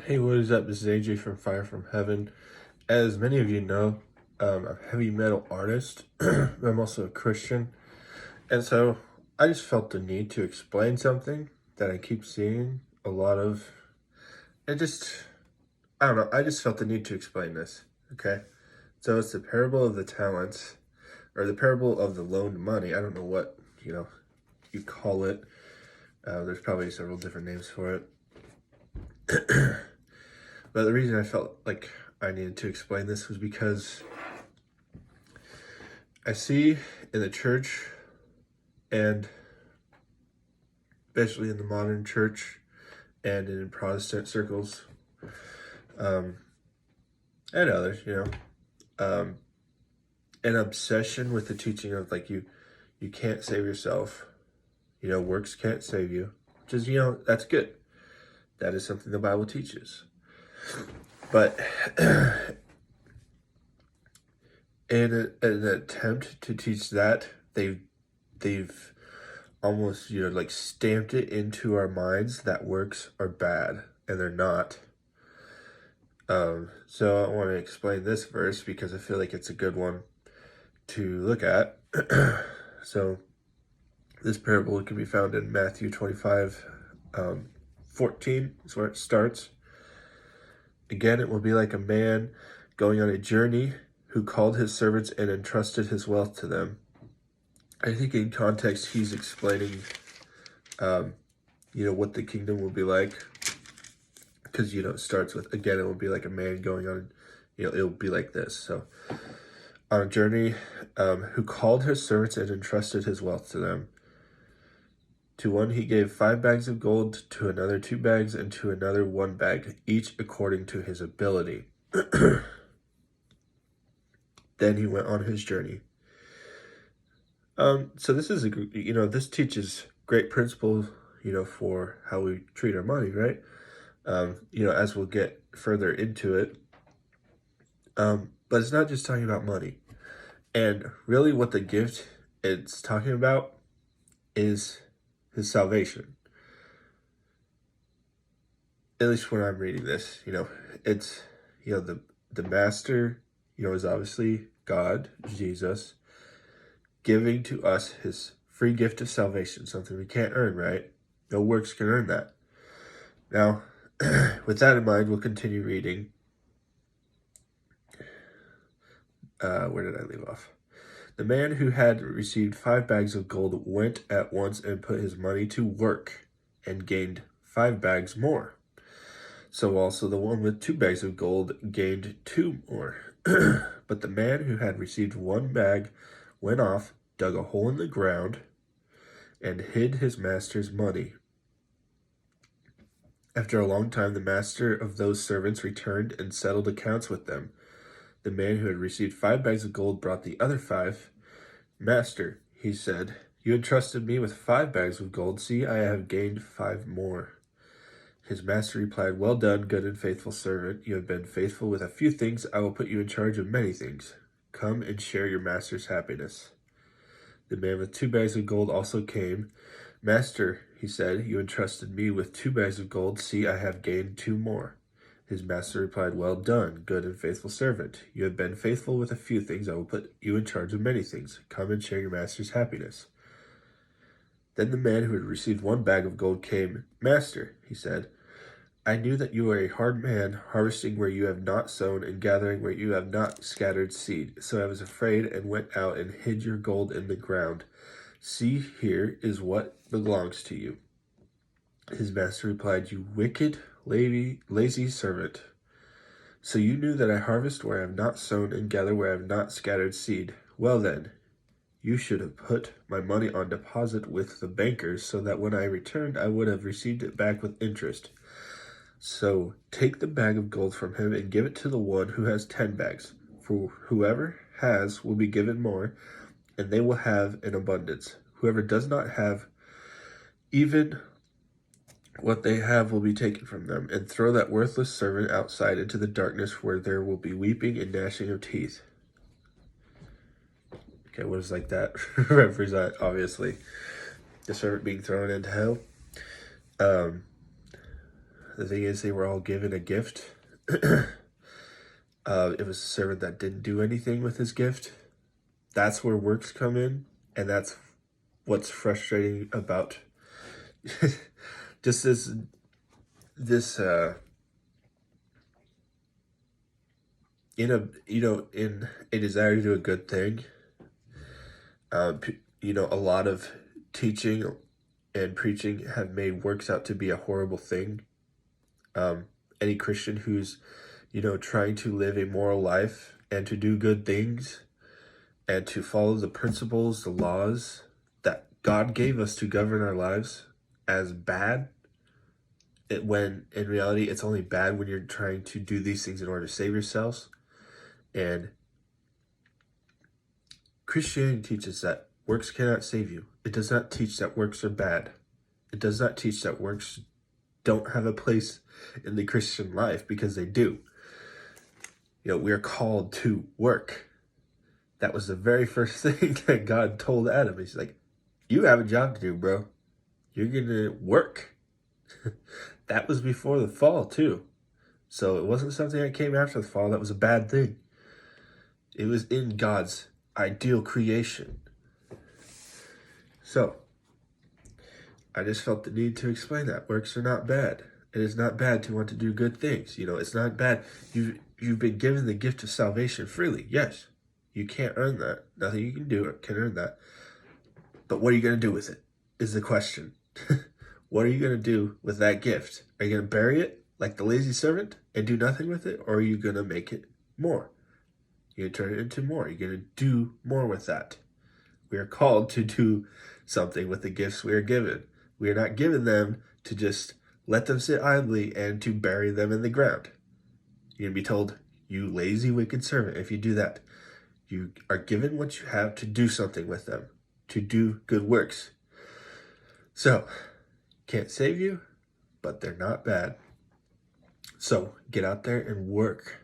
Hey, what is up? This is AJ from Fire from Heaven. As many of you know, I'm a heavy metal artist. I'm also a Christian. And so I just felt the need to explain something that I keep seeing a lot of. It just, I don't know, I just felt the need to explain this. Okay? So it's the parable of the talents, or the parable of the loaned money. I don't know what, you call it. There's probably several different names for it. But the reason I felt like I needed to explain this was because I see in the church, and especially in the modern church and in Protestant circles, and others, an obsession with the teaching of like you can't save yourself, works can't save you, which is, that's good. That is something the Bible teaches. But in an attempt to teach that, they've almost, like stamped it into our minds that works are bad, and they're not. So I want to explain this verse because I feel like it's a good one to look at. So this parable can be found in Matthew 25, 14 is where it starts. Again, it will be like a man going on a journey who called his servants and entrusted his wealth to them. I think in context, he's explaining, what the kingdom will be like. Because, it starts with, again, it will be like a man going on, it'll be like this. So, on a journey, who called his servants and entrusted his wealth to them. To one he gave 5 bags of gold, to another 2 bags, and to another 1 bag, each according to his ability. Then he went on his journey. So this is this teaches great principles, for how we treat our money, right? As we'll get further into it. But it's not just talking about money. And really what the gift it's talking about is his salvation. At least when I'm reading this, it's, the master, is obviously God, Jesus, giving to us his free gift of salvation, something we can't earn, right? No works can earn that. Now, with that in mind, we'll continue reading. Where did I leave off? The man who had received 5 bags of gold went at once and put his money to work and gained 5 bags more. So also the one with 2 bags of gold gained 2 more. But the man who had received 1 bag went off, dug a hole in the ground, and hid his master's money. After a long time, the master of those servants returned and settled accounts with them. The man who had received 5 bags of gold brought the other 5. Master, he said, you entrusted me with 5 bags of gold. See, I have gained 5 more. His master replied, well done, good and faithful servant. You have been faithful with a few things. I will put you in charge of many things. Come and share your master's happiness. The man with 2 bags of gold also came. Master, he said, you entrusted me with 2 bags of gold. See, I have gained 2 more. His master replied, well done, good and faithful servant. You have been faithful with a few things. I will put you in charge of many things. Come and share your master's happiness. Then the man who had received 1 bag of gold came. Master, he said, I knew that you are a hard man, harvesting where you have not sown and gathering where you have not scattered seed. So I was afraid and went out and hid your gold in the ground. See, here is what belongs to you. His master replied, you wicked, lazy servant. So you knew that I harvest where I have not sown and gather where I have not scattered seed. Well then, you should have put my money on deposit with the bankers so that when I returned, I would have received it back with interest. So take the bag of gold from him and give it to the one who has 10 bags. For whoever has will be given more, and they will have an abundance. Whoever does not have, even what they have will be taken from them. And throw that worthless servant outside into the darkness where there will be weeping and gnashing of teeth. Okay, what does like that represent? Obviously, the servant being thrown into hell. the thing is, they were all given a gift. It was a servant that didn't do anything with his gift. That's where works come in, and that's what's frustrating about just this in a desire to do a good thing. A lot of teaching and preaching have made works out to be a horrible thing. Any Christian who's trying to live a moral life and to do good things and to follow the principles, the laws that God gave us to govern our lives as bad, when in reality it's only bad when you're trying to do these things in order to save yourselves. And Christianity teaches that works cannot save you. It does not teach that works are bad. It does not teach that works don't have a place in the Christian life, because they do. We are called to work. That was the very first thing that God told Adam. He's like, you have a job to do, bro. You're going to work. That was before the fall, too. So it wasn't something that came after the fall that was a bad thing. It was in God's ideal creation. So, I just felt the need to explain that. Works are not bad. It is not bad to want to do good things. It's not bad. You've been given the gift of salvation freely. Yes, you can't earn that. Nothing you can do can earn that. But what are you going to do with it is the question. What are you going to do with that gift? Are you going to bury it like the lazy servant and do nothing with it? Or are you going to make it more? You're going to turn it into more. You're going to do more with that. We are called to do something with the gifts we are given. We are not given them to just let them sit idly and to bury them in the ground. You're going to be told, you lazy, wicked servant, if you do that. You are given what you have to do something with them, to do good works. So, can't save you, but they're not bad. So, get out there and work.